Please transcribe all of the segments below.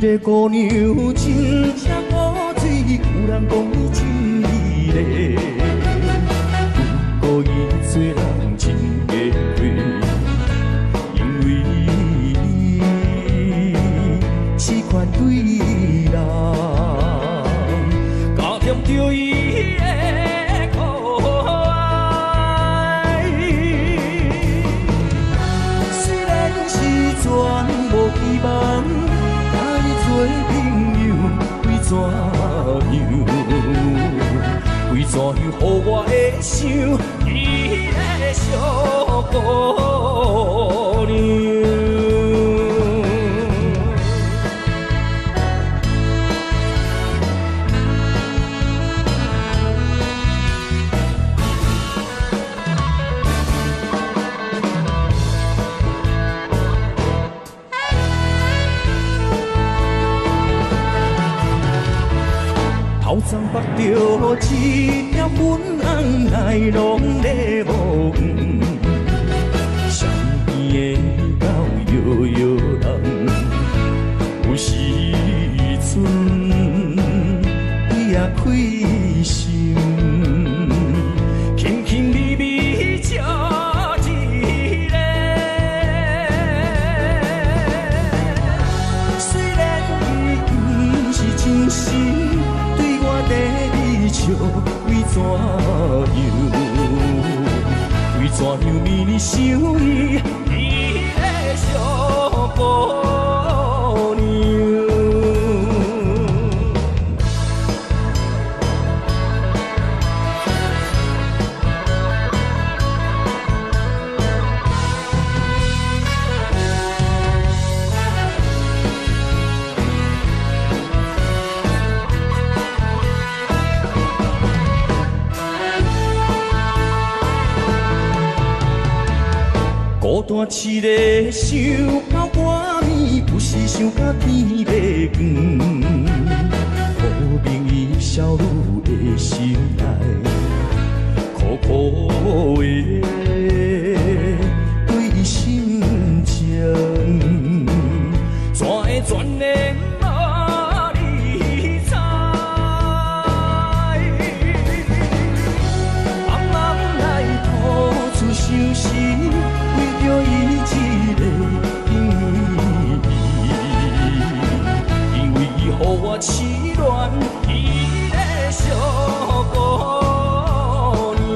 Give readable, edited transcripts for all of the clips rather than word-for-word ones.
这个姑娘真正古水，有人讲伊真美丽，不过伊做人真假货，因为你是款对人，加添着伊的可爱。虽然是全无希望。 做朋友，为怎样？为怎样？予我会想你的小姑娘。头鬃绑着一条粉红来拢在无远，身边的狗摇摇人，有时阵伊也开心，轻轻微微笑一个。虽然伊不是真心。 第二笑，为怎样？为怎样迷你想伊？你的小姑娘。孤单一个想到外面，有时想到天要光。好明伊少女的心内，苦苦的对伊心情，怎会全然无你知？茫茫来吐出伤心。 着伊一个因为伊予我痴恋伊的小姑娘。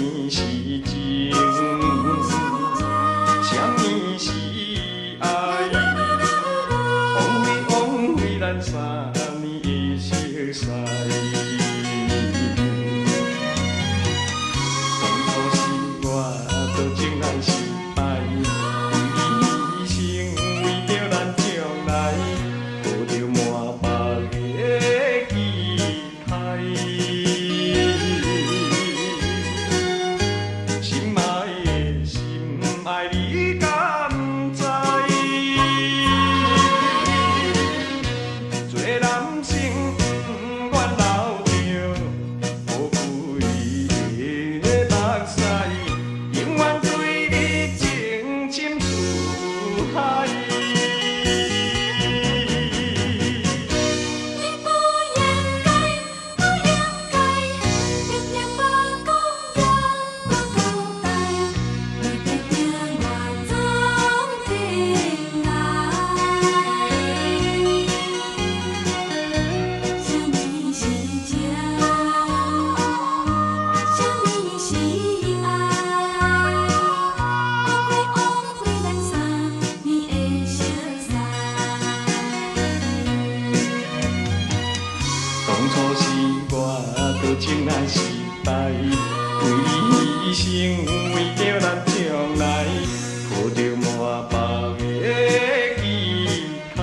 物是情，什么是爱？枉费咱3年的熟悉。当初是我多情难失败，为你牺牲，为着咱将来，抱着满腹的期待。心爱的心爱你敢知？做男性不愿流着无归的目屎，永远对你情深似海。你不应该，不应该，常常把讲让我交代，你得听我总听来。什么是情？什么是爱？枉费咱3年的熟悉。当初是我多情难失败，为你牺牲，为着咱将来，抱着满腹的期待。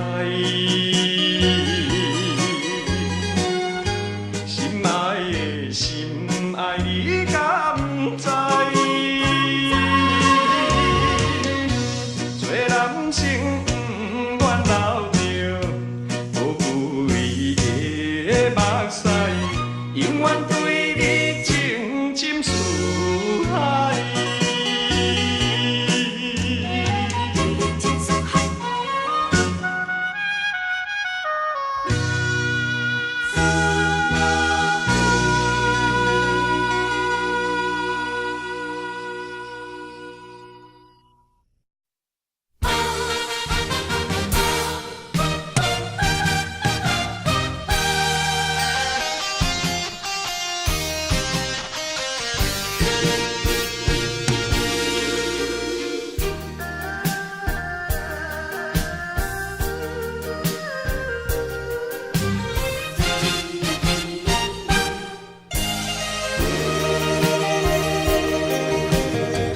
心爱的心爱你敢知？做男性不愿流着无归的目屎，永远对你情深似海。情似海。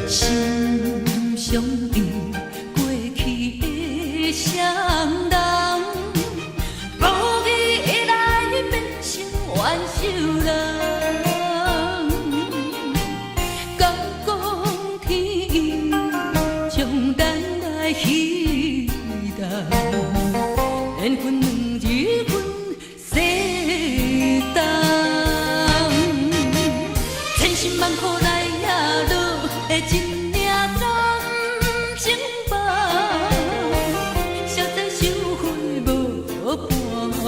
心相印，过去的双人，无意会来变成冤仇人。敢讲天意，将咱来彼等，缘分两日分世东，千辛万苦来也落的一领感情包，实在收回无半项。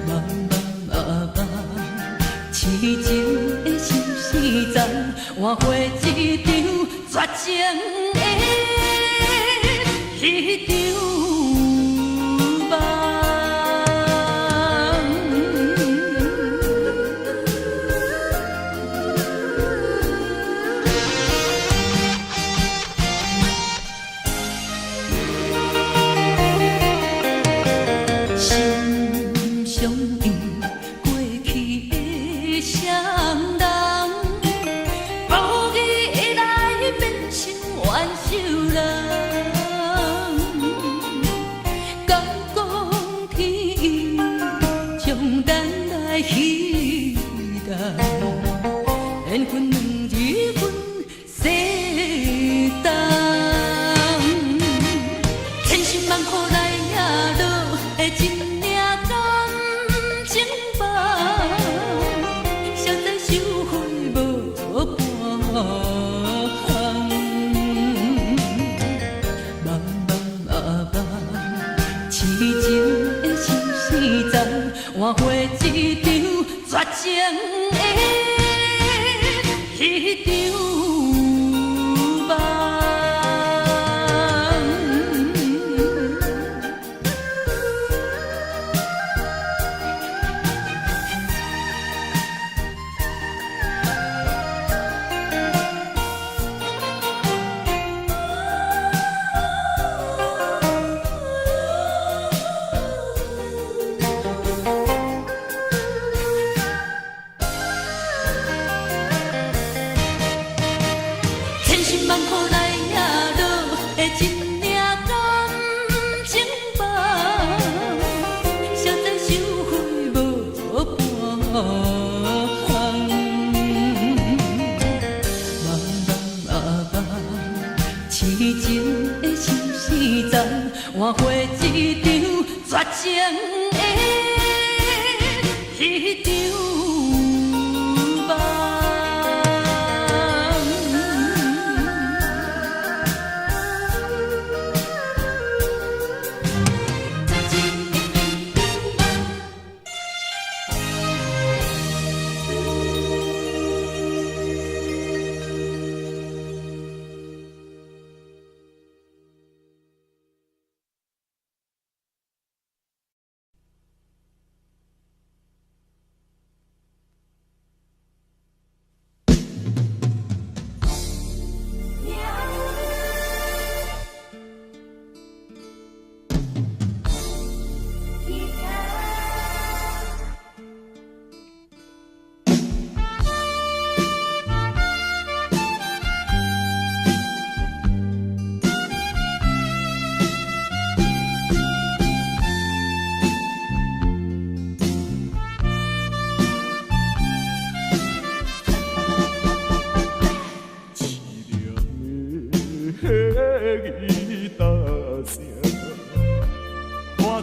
茫茫痴情的心事站，换回一场绝情的迄场梦。心相印，过去的双人，无意会来变成冤仇人。敢讲天意，将咱来彼等，缘分两日分世东，千辛万苦来也落的一领感情包，实在收回无半项。茫茫痴情的心事站，换回一场绝情的迄场梦。痴情的心事站，换回一场绝情的迄场梦。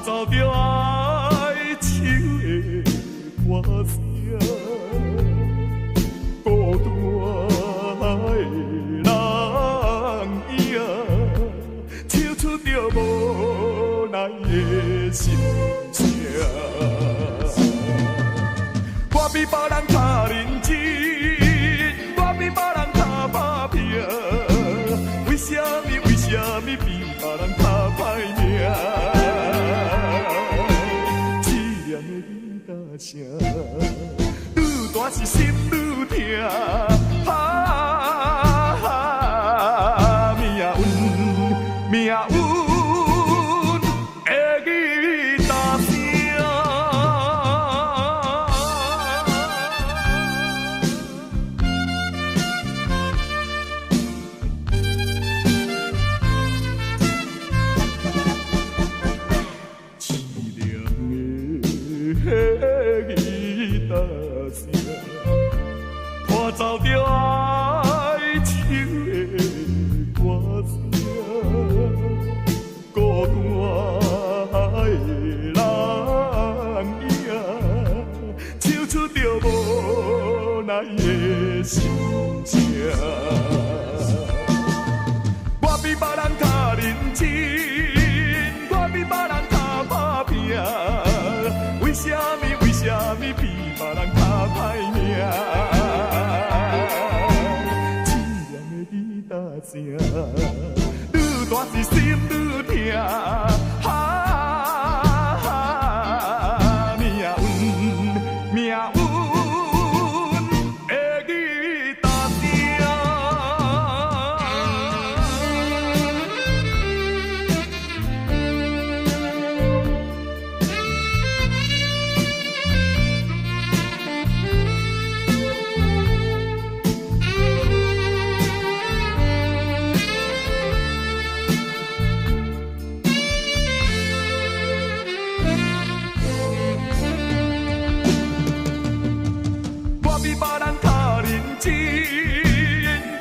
走着爱情的歌声，孤单的人影，唱出着无奈的心情。我比别人较认真，我比别人较打拼，为什么比别人较歹命？声，愈大是心愈痛，命运的吉他声。凄凉的吉他声，伴奏着爱情的歌声，孤单的人影，唱出着无奈的心情。我比别人较认真，我比别人较打拼，为什么比别人较歹命？凄凉的吉他声，愈大是心愈痛。命运的吉他声。我比别人较认真，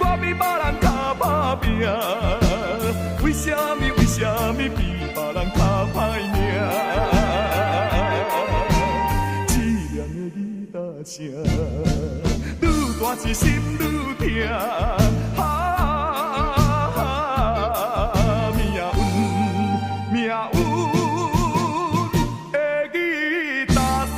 我比别人较打拼，为什么比别人较歹命？凄凉的吉他声，愈大是心愈痛。命运的吉他声。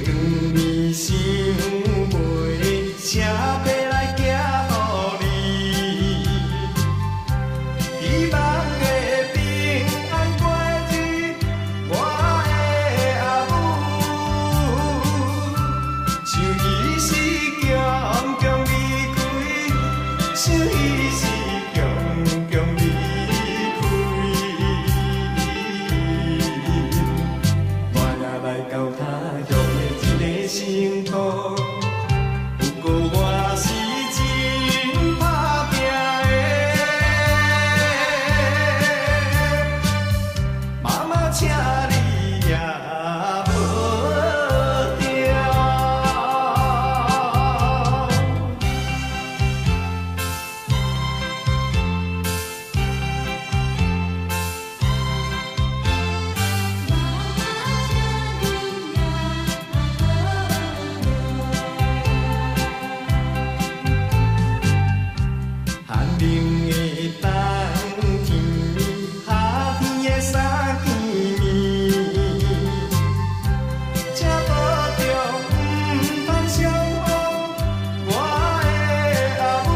光年想袂，车要来寄予你。希望的平安过日，我的阿母，像伊是强强离开，像伊是强强离开。我也来到他乡的一个城土，不过我是真打拼的，妈妈请你也无调。寒冷的冬天，夏天的三更暝，才保重不通伤风我的阿母。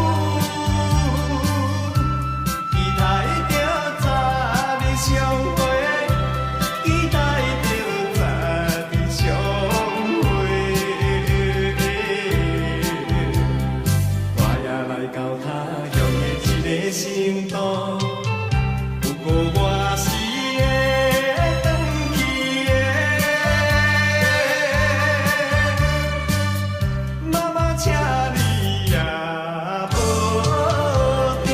期待着早日相会，期待着早日相会。我也来到他乡的一个城土，不过我是会转去的，妈妈请你也无调。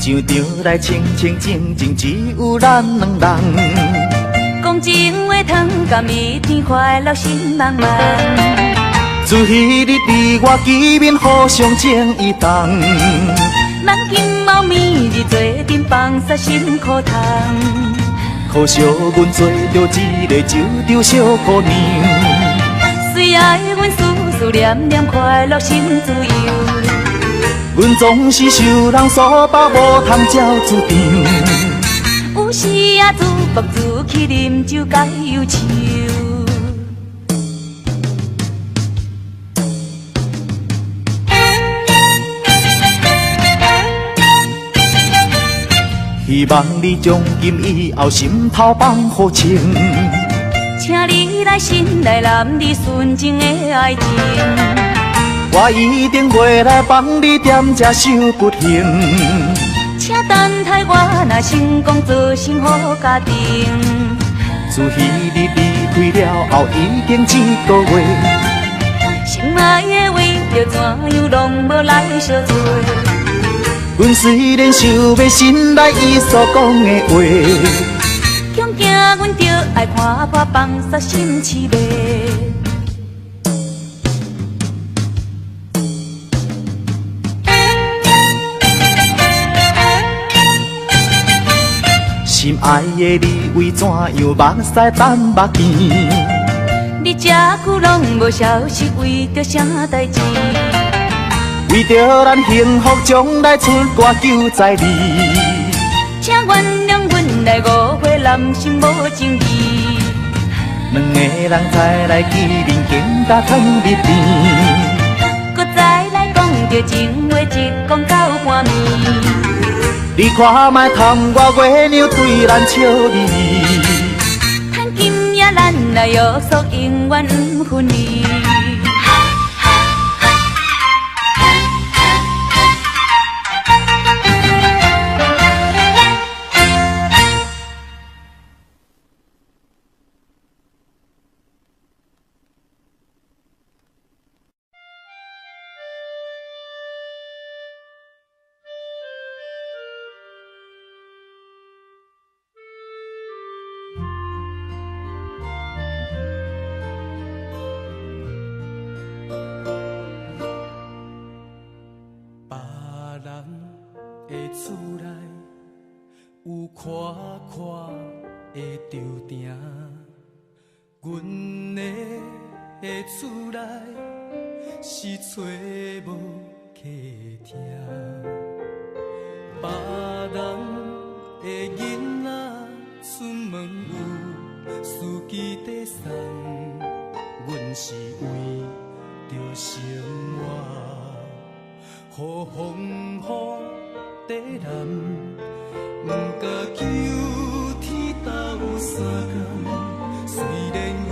上场来清清静静，只有咱两人。讲情话通甲蜜甜，快乐心茫茫。自彼日你我见面，互相情意重。咱今后暝日做阵放煞辛苦通。可惜阮做着一个酒场小姑娘。谁爱阮思思念念，快乐心自由。阮总是受人所绑，无通照主张。有时啊，自暴自弃，啉酒解忧愁。希望你从今以后心头放好情，请你来信来揽你纯情的爱情。我一定袂来帮你点这受不幸。请等待我若成功做成好家庭。自彼日离开了后，已经一个月，心爱的话着怎样拢无来相做。阮虽然想要信赖伊所讲的话，恐惊阮着爱看破放煞心痴迷。心爱的你为怎样目屎等目见？你这久拢无消息，为着啥代志？为着咱幸福将来出歌求在你。请原谅阮来误会男心无情义。两个人再来见面，更加藏蜜甜。搁再来讲着情话，一讲到半暝。你看卖贪我月娘对咱笑眯眯，趁今夜咱来约束，永远不分离。有宽阔的舟埕，阮的厝内是找无客厅，别人的囡仔出门有司机在送，阮是为着生活，予风雨地南，不敢求天斗相共。虽然阮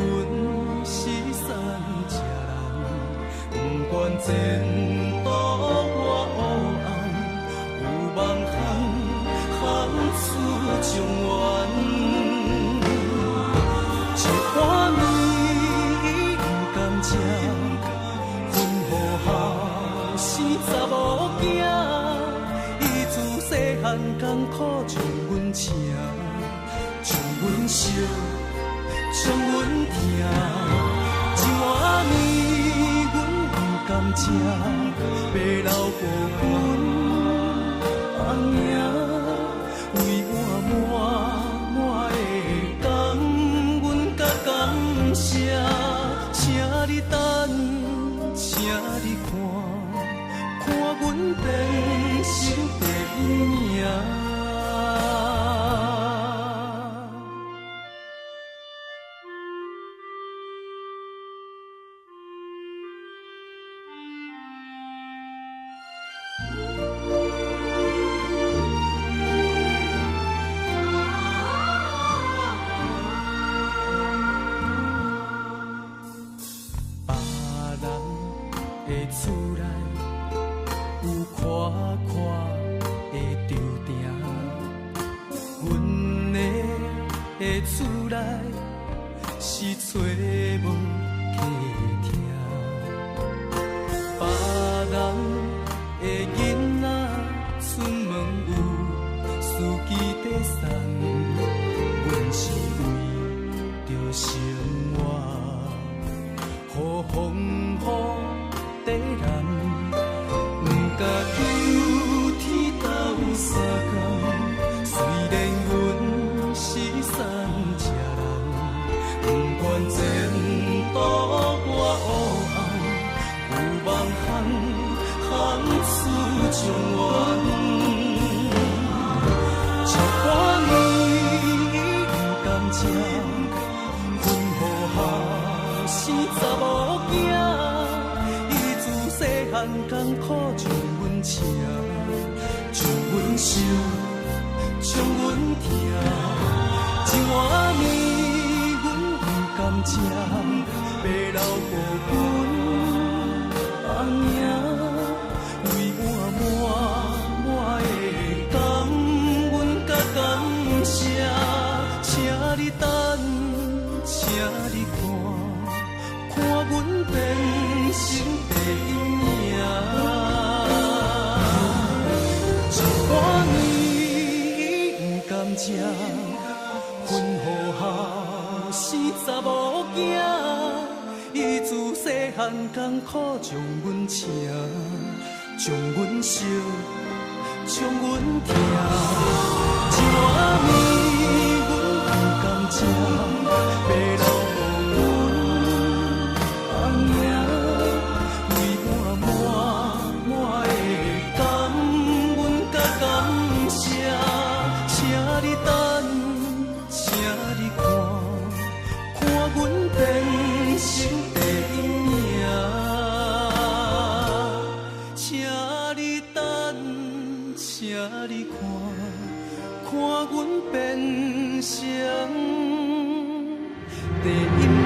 是山车人，不管前途我黑暗，有梦行出状元。一碗面不甘食，分予后生查某囝。伊自细汉艰苦将阮请，将阮惜，将阮疼。一碗面阮不甘食，爸老父阮阿兄。为我满满的感，阮甲感谢，请你等，请你看，看阮变成第一名。厝内有宽阔的舟埕，阮的厝内是找无客厅，别人的囡仔出门有司机在送，阮是为着生活，予风雨地南，不敢求天斗相共。虽然阮是山车人，不管前途我黑暗，有梦行出状元。一碗面不甘食，分予后生查某囝。细汉艰苦将阮请，将阮惜，将阮疼。一碗面阮不甘食，爸老父阮阿兄。为我满满的感，阮甲感谢，请你等，请你看，看阮变成第一名。一碗面不甘食，分予后生查某囝。伊自细汉艰苦将阮请，将阮惜，将阮疼。一碗面阮不甘食，爸老父阮阿兄。请你等，请你看，看阮变成第一名。请你等，请你看，看阮变成第一名。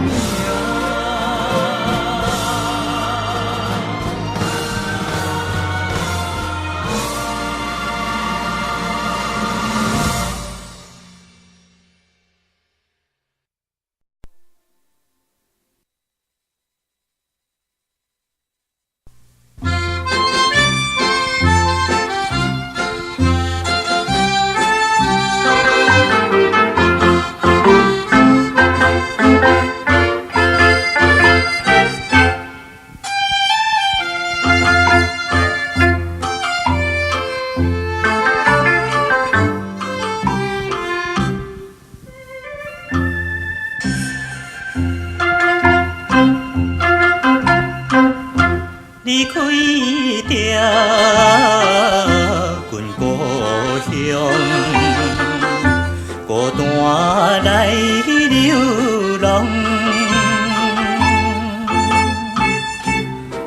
孤单来流浪，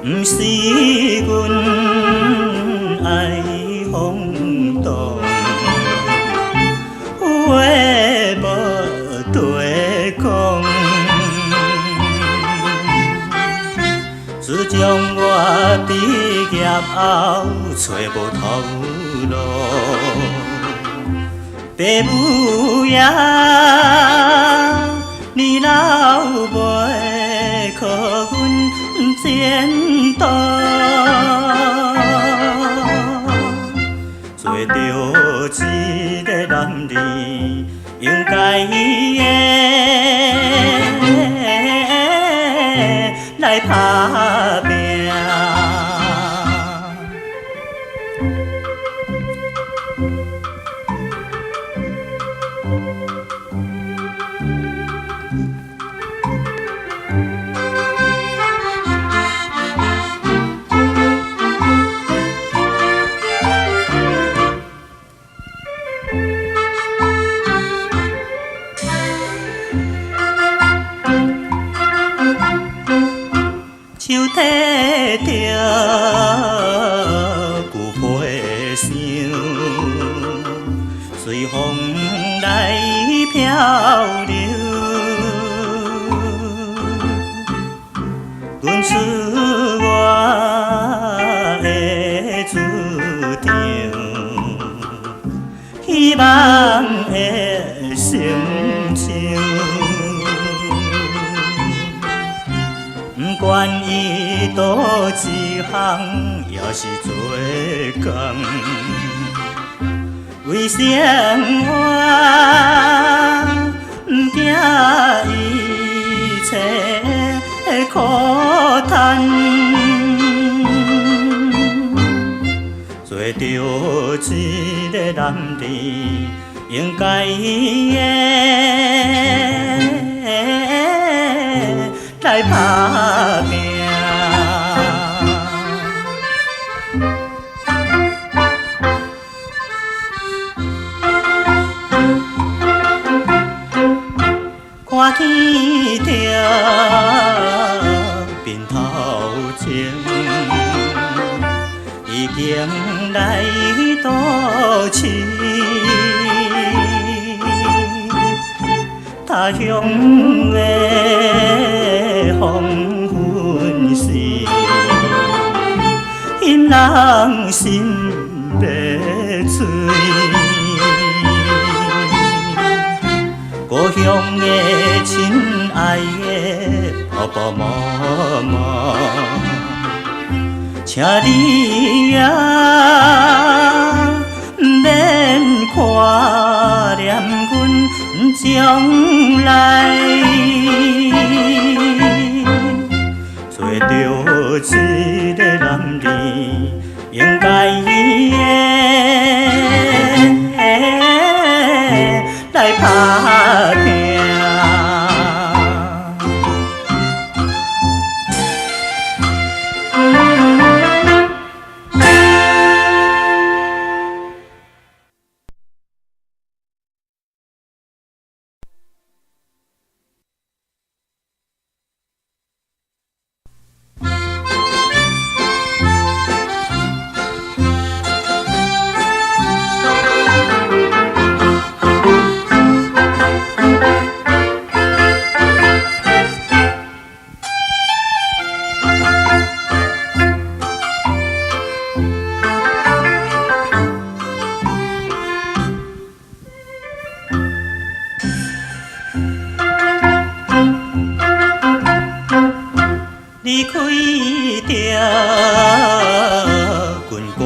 不是阮爱风动，话无对讲，自从我毕业后找无头路。父母也年老袂靠阮前途，做着一个男儿应该的来打拼。手提着旧皮箱，随风来漂流。阮出我的注定，希望的成就。不管伊倒一项，也是做工，为生活不惊一切苦叹，做着一个男儿应该的来打拼。看天条鬓头前，已经来倒市。他乡的黄昏时，因人心要碎。故乡的亲爱的爸爸妈妈，请你也免挂念阮将来，做着一个男儿应该来打拼。离开着阮故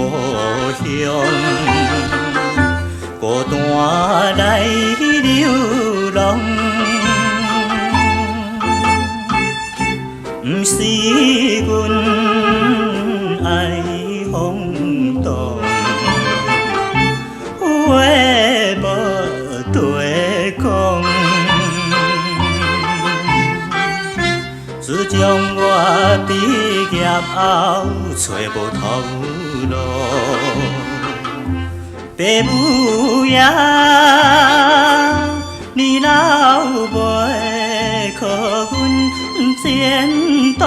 乡，孤单来流浪，不是阮爱风动，话无对讲。自从我毕业后找无头路，父母也变动，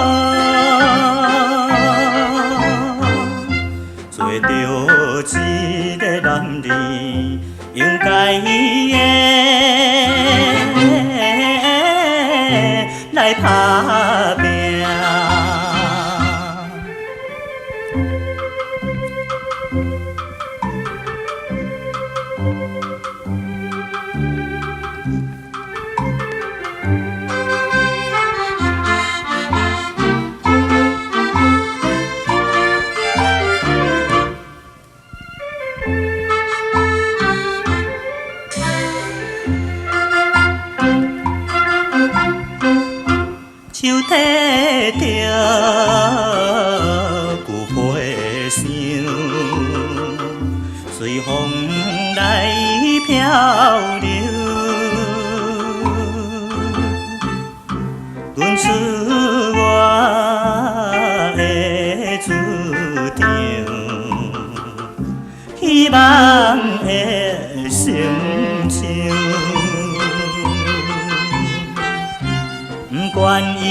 做着一个男儿应该的来打拼。手提着旧花箱，随风来飘流，润出我的注定，希望的成就。不管伊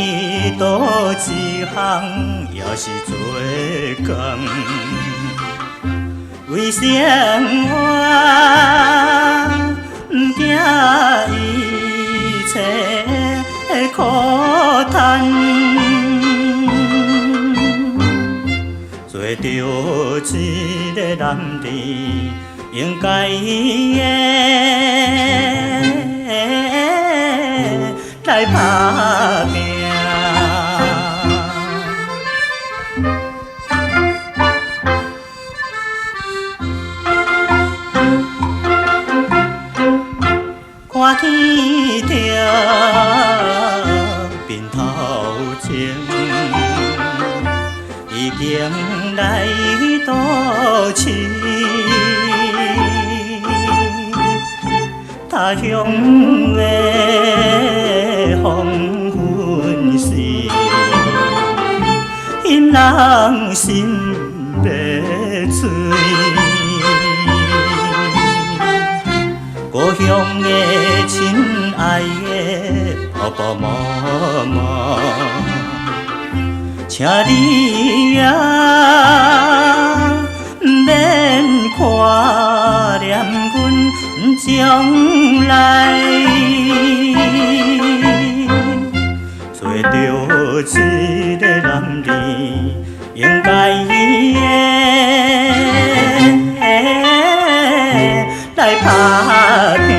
倒一项，也是做工，为生活不惊一切苦叹，做着一个男儿应该的。来打拼，看见着面头前，已经来倒市。他乡的黄昏时，因人心要碎。故乡的亲爱的爸爸妈妈，请你也免挂念阮将来，做着一个男儿应该的来打拼。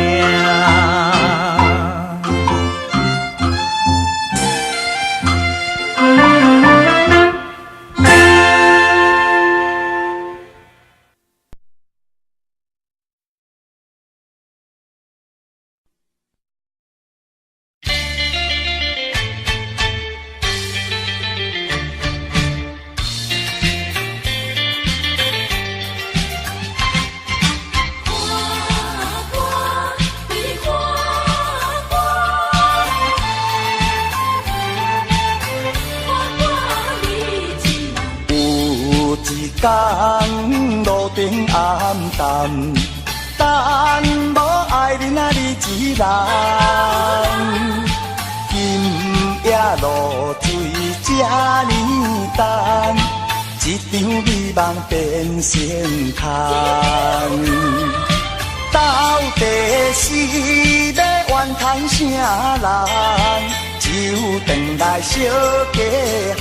天路顶暗淡，但无爱人啊你一人。今夜露水这呢重，一场美梦变成空。到底是要怨叹啥人？只有回来小家巷。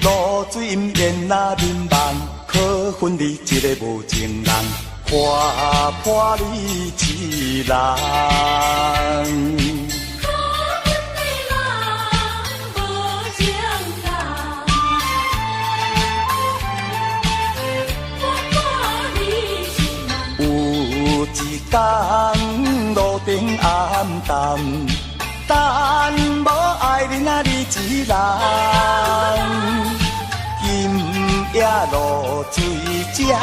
露水毋烟那面梦，可恨你一个无情人，看破你一人。可恨的人无情人，看破你心人。有一天路顶暗淡，但无爱人啊你一人。今夜露水这呢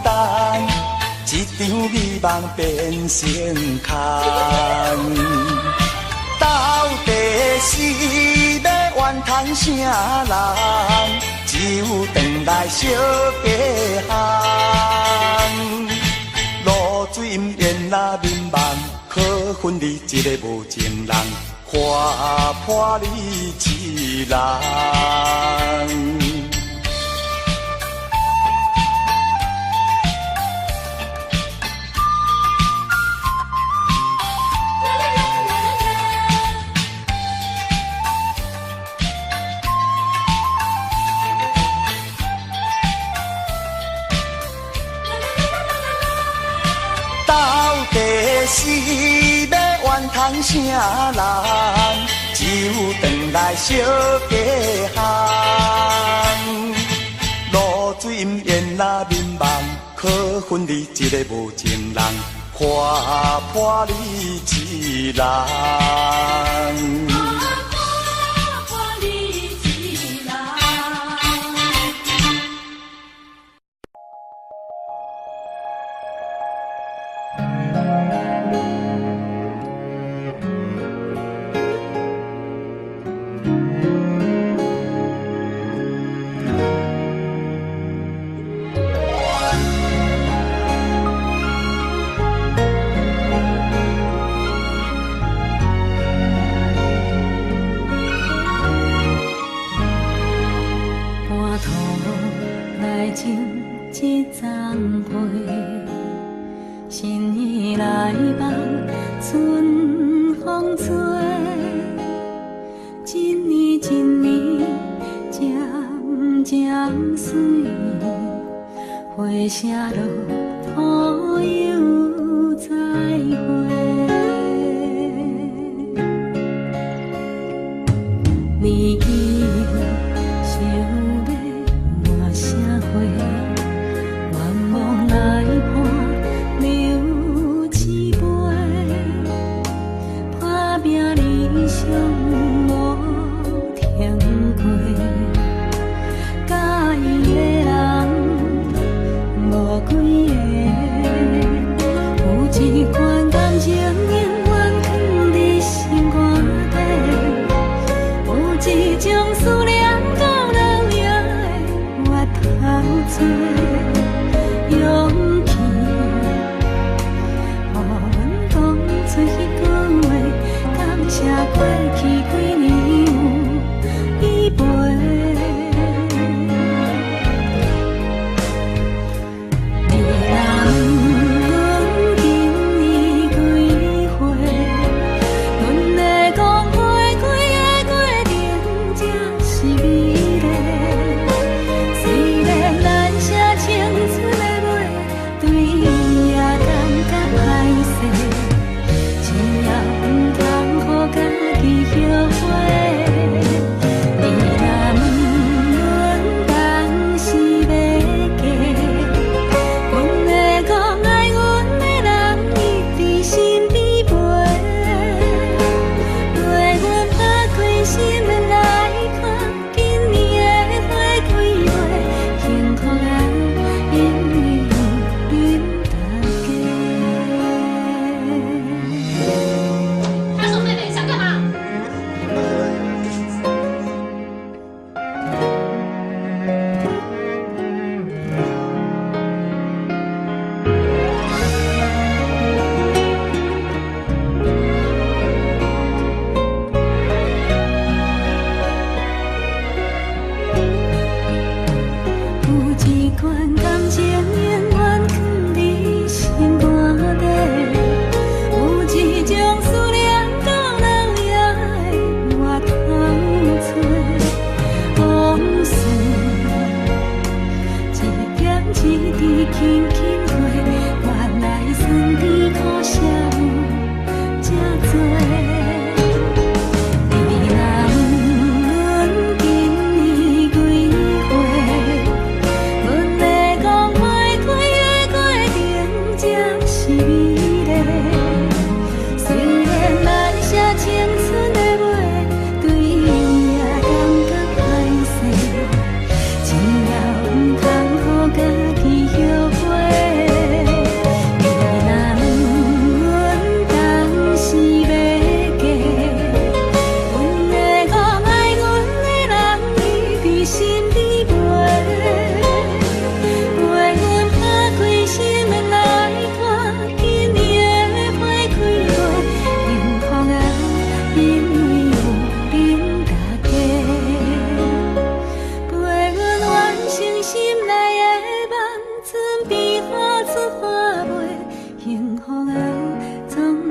重，一场美梦变成空。到底是要怨叹啥人？只有回来小家巷。露水毋烟那面梦，可恨你一个无情人，看花破你一人。到底是要怨通啥人？只有转来小家巷。露水掩掩那面梦，可恨你一个无情人，花破你一人。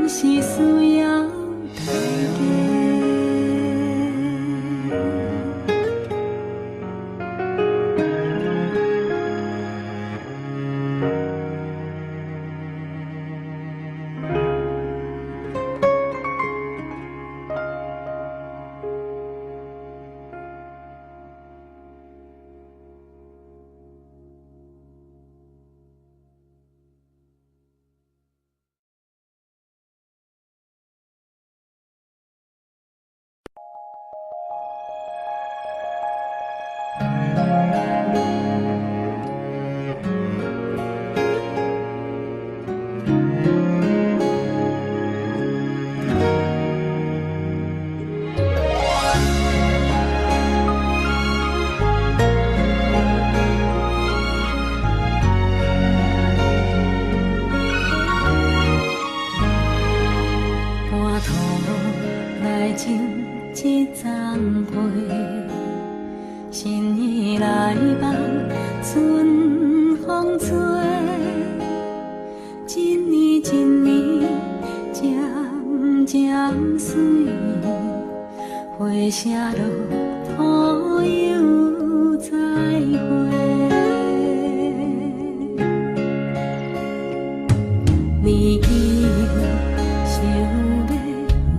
是需要代价。一丛花，心意来梦，春风吹。一年一年，渐渐水，花谢落土又再会。年纪想要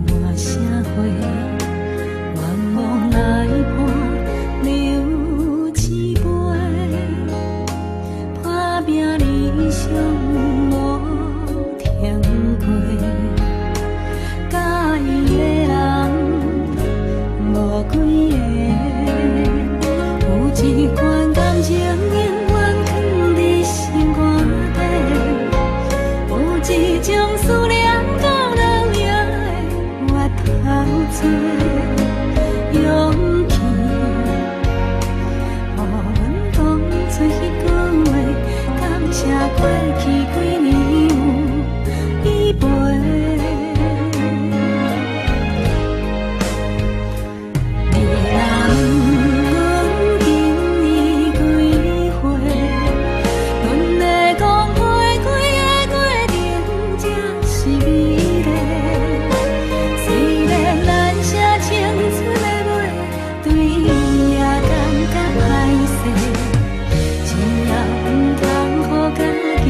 换社会。来伴流一杯，打拼理想无停过，介意的人无几个，有一款感情永远藏伫心肝底，有一种思念到人命的越头多。勇气，予阮讲出迄句话，感谢过去几年有依陪。你若问阮今年几岁，阮会讲花开的过程才是美丽。虽然咱写青春。对也感觉歹势，只要毋通予家己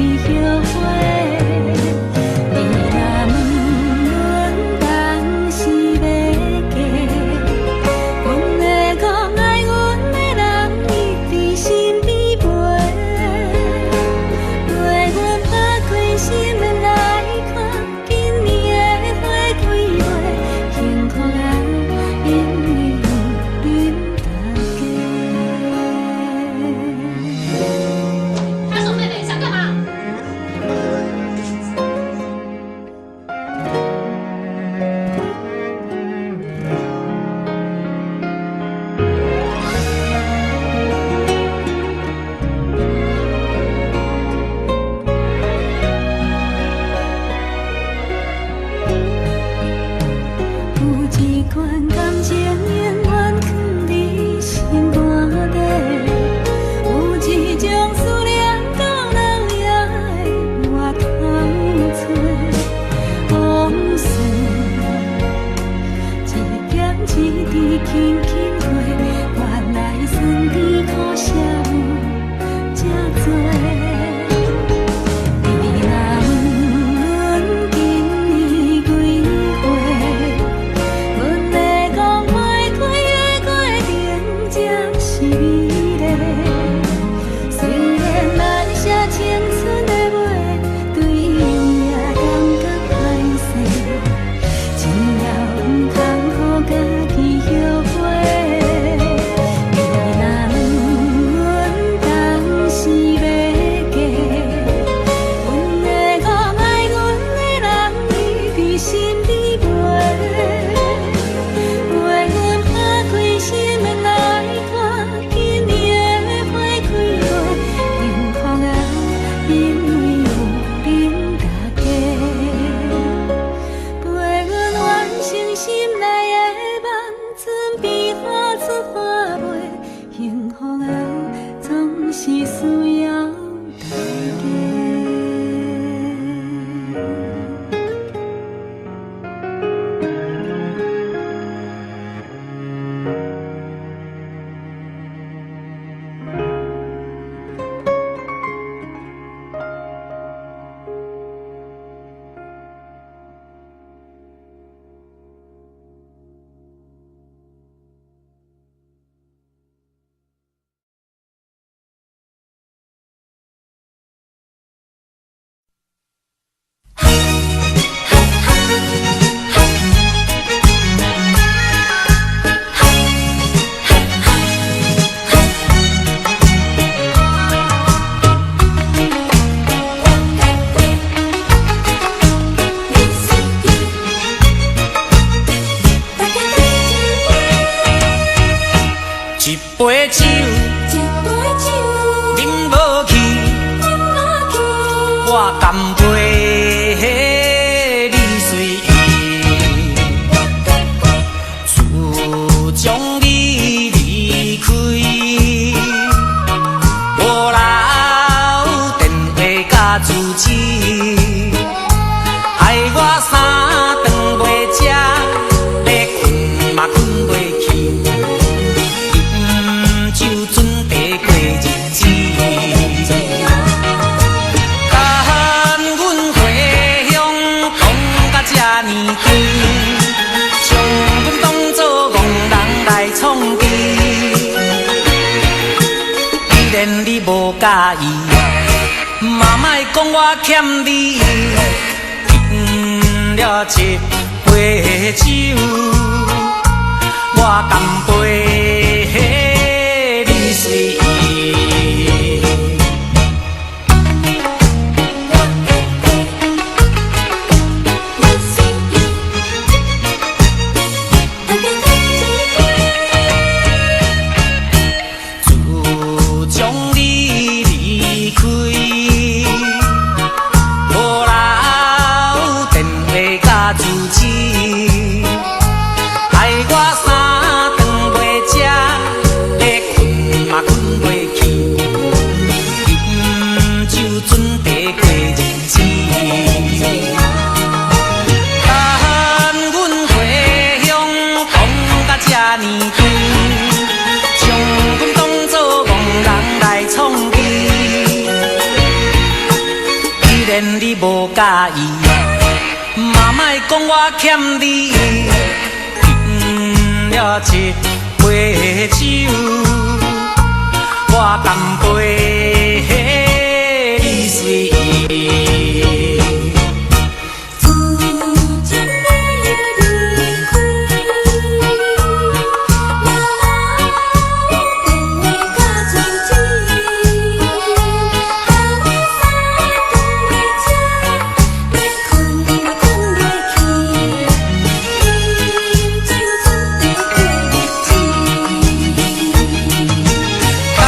意，嘛莫讲我欠你，饮了一杯酒，我干杯你随意。自从你离开，无留电话甲住址，害我三顿袂食，咧困嘛困袂去，饮酒准地过日子。但阮回乡讲甲这呢远，将阮当作憨人来创治。既然你无介意，嘛莫讲我欠你，饮了一杯酒，我干杯你随意。自从你离开，嘛留电话甲住址，害我三顿袂食，咧困嘛困袂去，饮酒准地过日子。但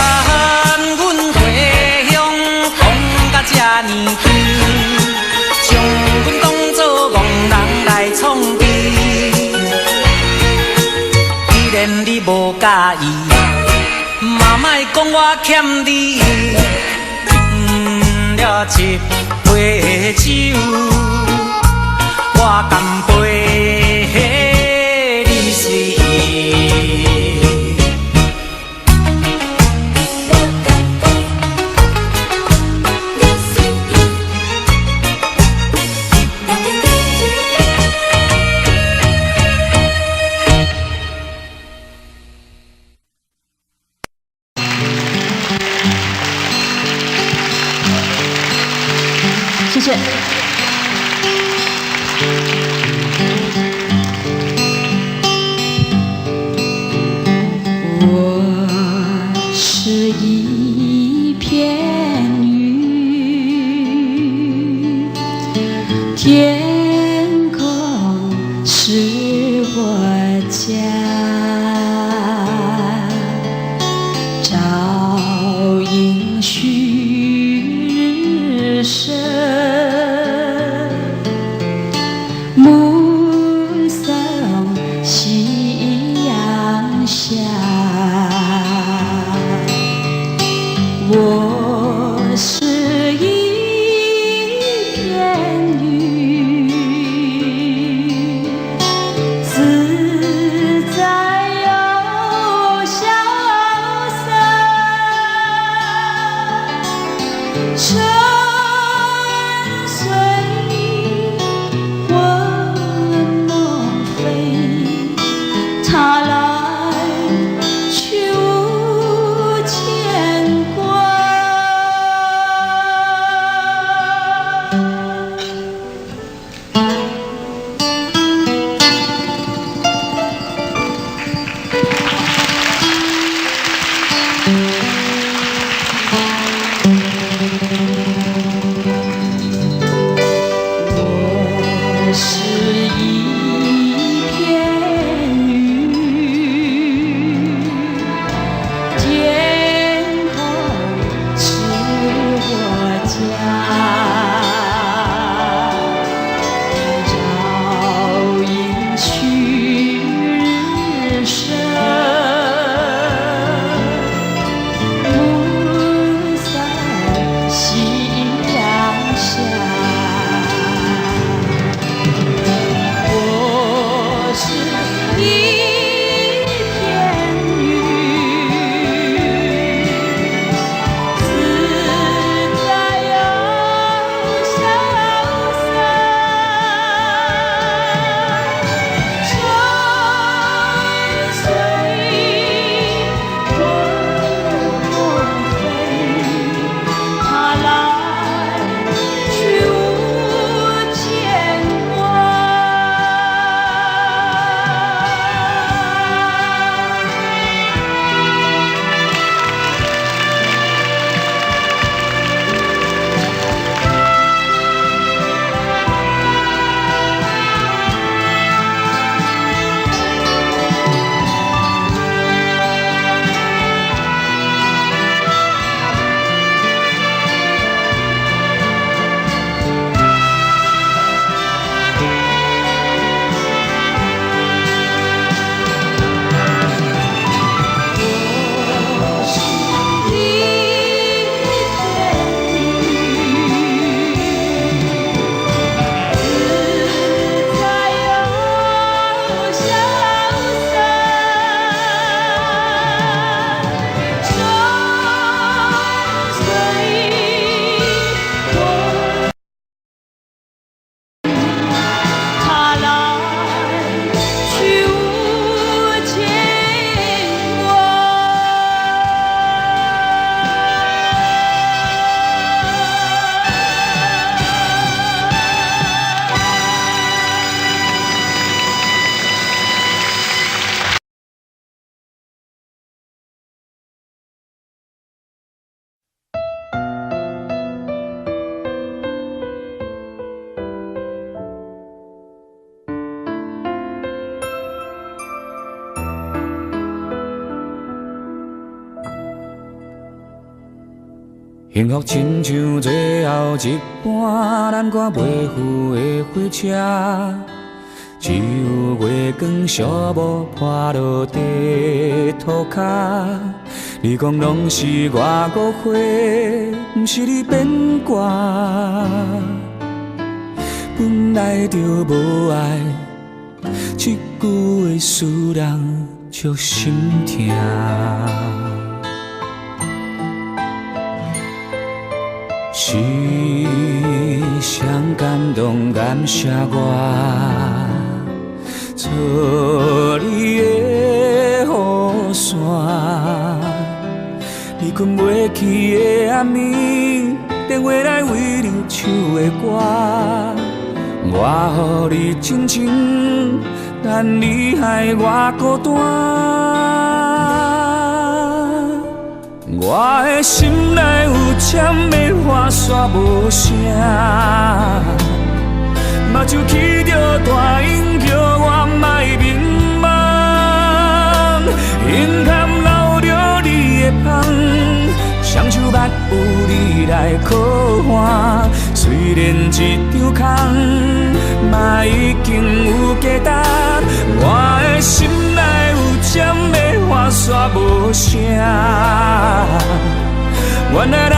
阮回乡讲甲这呢远，将阮当作憨人来创治。既然你无介意，嘛莫讲我欠你，饮了一杯酒，我干杯你随意。谢谢。我是一片云，天空是我家，照应旭日升，目送夕阳下。我是一片云，自在又潇洒，春随我梦飞，它来去无牵挂。我是一片云，天空是我家，照应旭日升，目送夕阳下。幸福亲像最后一班咱赶袂赴的火车，只有月光小雾破落地涂骹。你讲拢是我误会，毋是你变卦。本来就无爱，这句话使人足心痛。是谁感动感谢我，做你的雨伞。你困袂去的暗暝，电话来为你唱的歌。我予你真情，但你害我孤单。我的心内有针的花煞无声，目睭起着大音叫我莫迷茫。眼坎流着你的香，双手捌有你来靠岸。虽然一张空，嘛已经有价值。我的心内有针的花煞无声，原来咱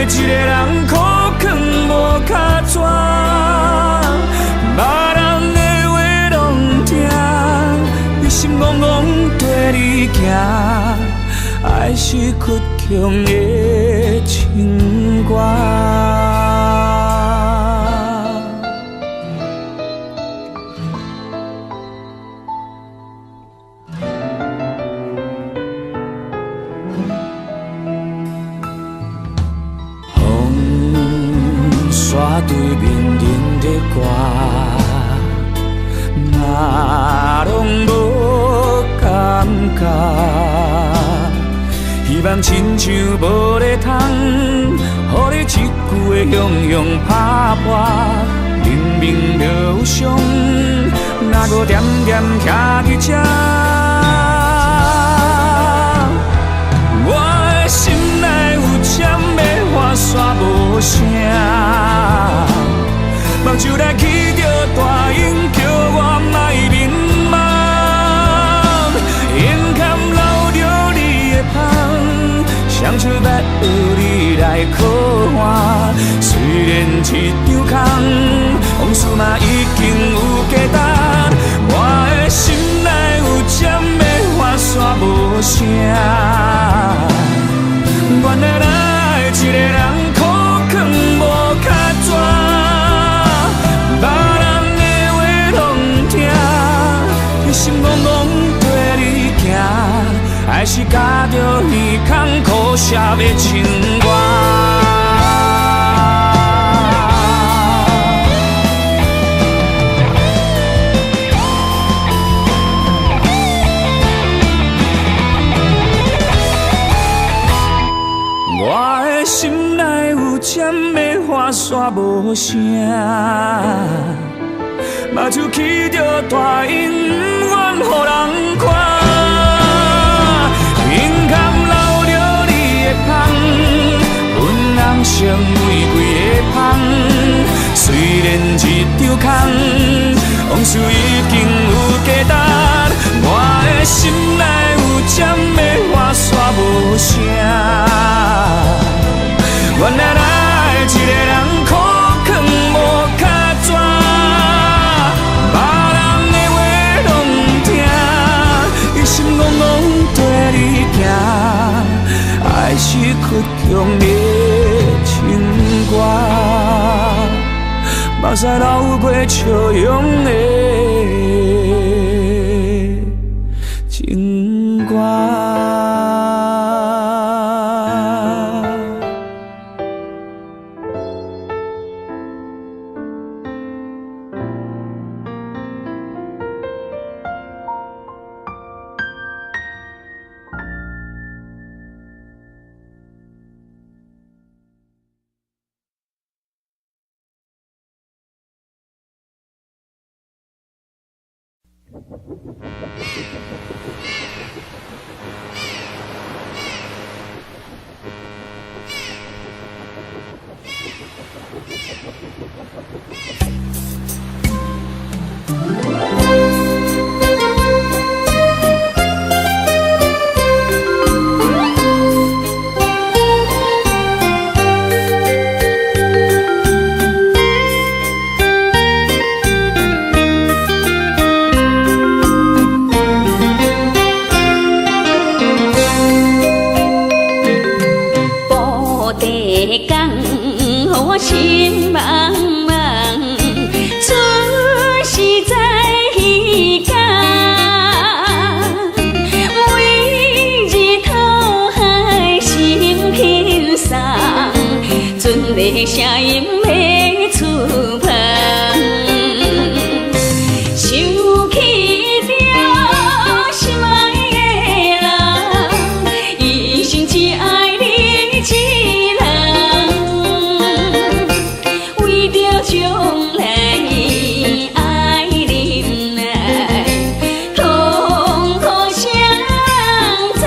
一个人苦劝无脚纸，别人的话拢听，你心怣怣跟你行，爱是倔强的情歌。对面忍着歌，嘛拢无感觉。希望亲像无咧通，予你一句的雄雄拍破。明明就有伤，哪搁点点徛伫这？我的心内有针的花煞无声。目睭来起着大音，叫我莫迷茫。眼坎流着你的香，双手捌有你来靠岸。虽然一张空，往事嘛已经有价值。我的心内有针的花煞无声，原来咱一个人苦劝无脚纸。别人的话拢听，你心怣怣跟你行，还是加着耳孔苦涩的情歌。我的心内有针的花煞无声，目睭起着大音，不愿予人看。眼坎流着你的香，阮人成玫瑰的香。虽然一张空，往事已经有价值。我的心内有针的花煞无声，原来咱一个人苦劝无脚纸。别人的话拢听，你心怣怣跟你行，爱是倔强的情歌，目屎流过笑容的情歌。的声音要出棚。想起了心爱的人，一生只爱你一人，为着将来爱忍耐，痛苦谁知？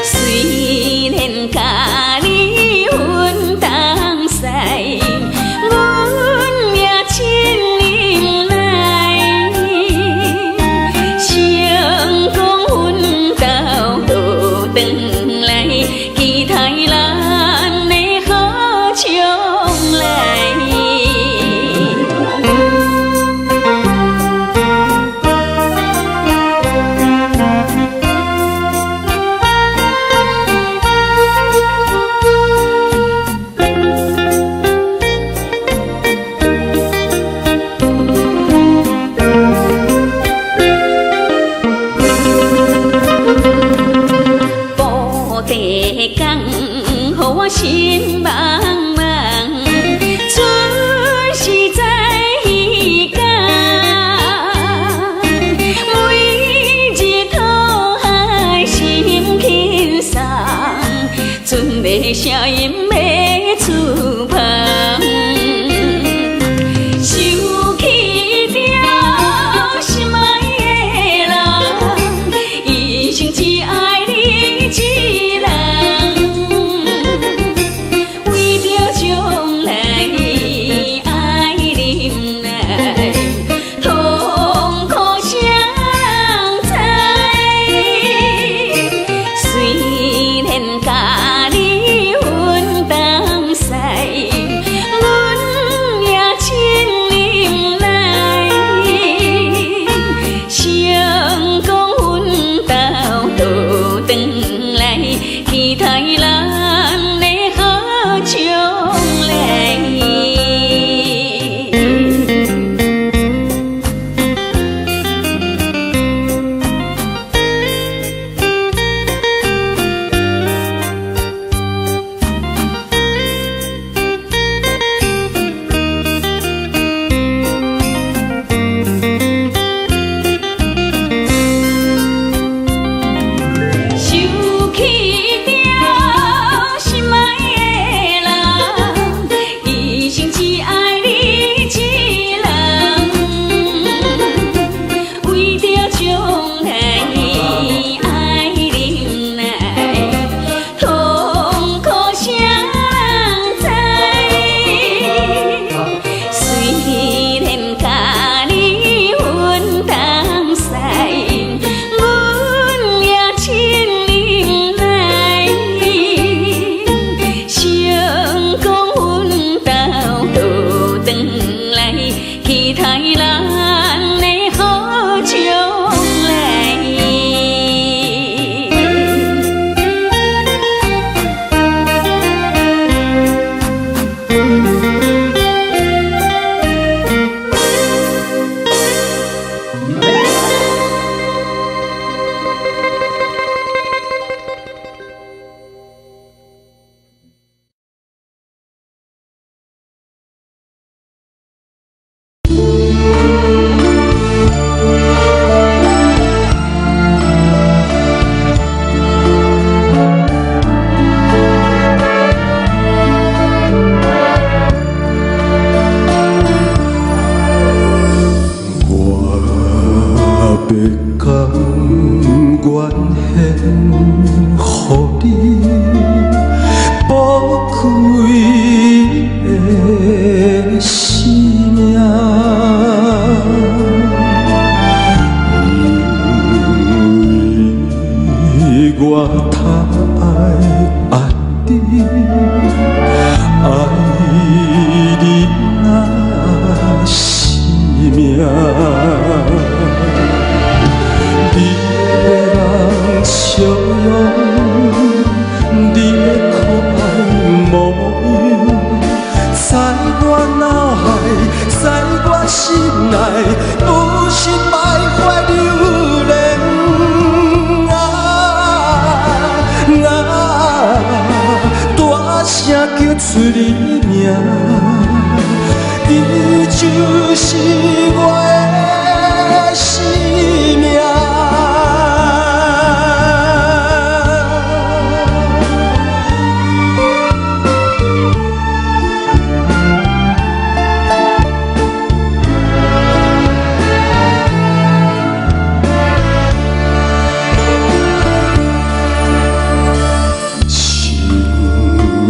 虽然甲你分东西，阮命亲忍耐，成功奋斗倒转来，期待咱的好将来。布地讲，予我心茫茫，春是在彼间，每日讨海心轻松，船的声音要出棚。想起了心爱的人，一生只爱你一人，为着将来爱忍耐，痛苦谁知？虽然甲你分出你的名，你就是我的生命。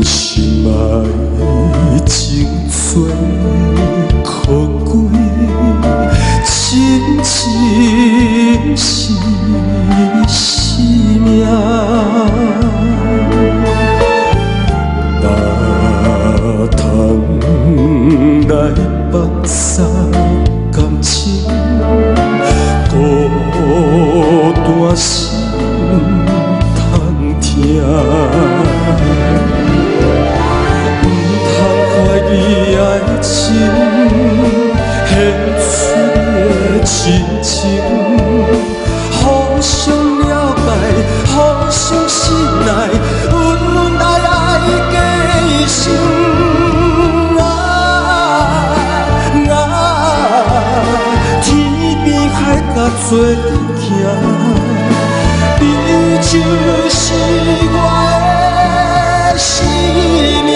心爱情做可贵，亲情是生命。哪通来放下感情，孤单心通疼。你爱情献出的真情，互相了解，互相信赖，恩爱爱加深。天边海角做阵行，你就是我的生命。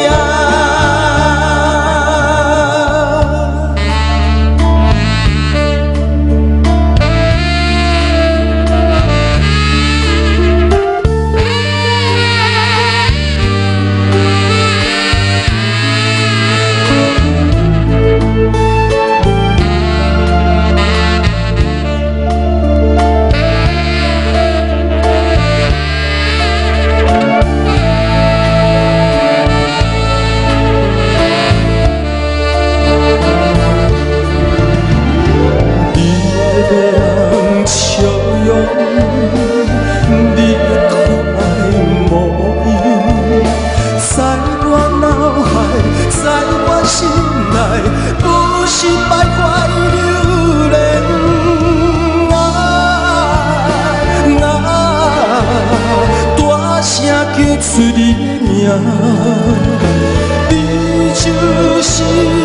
出你的名，你就是。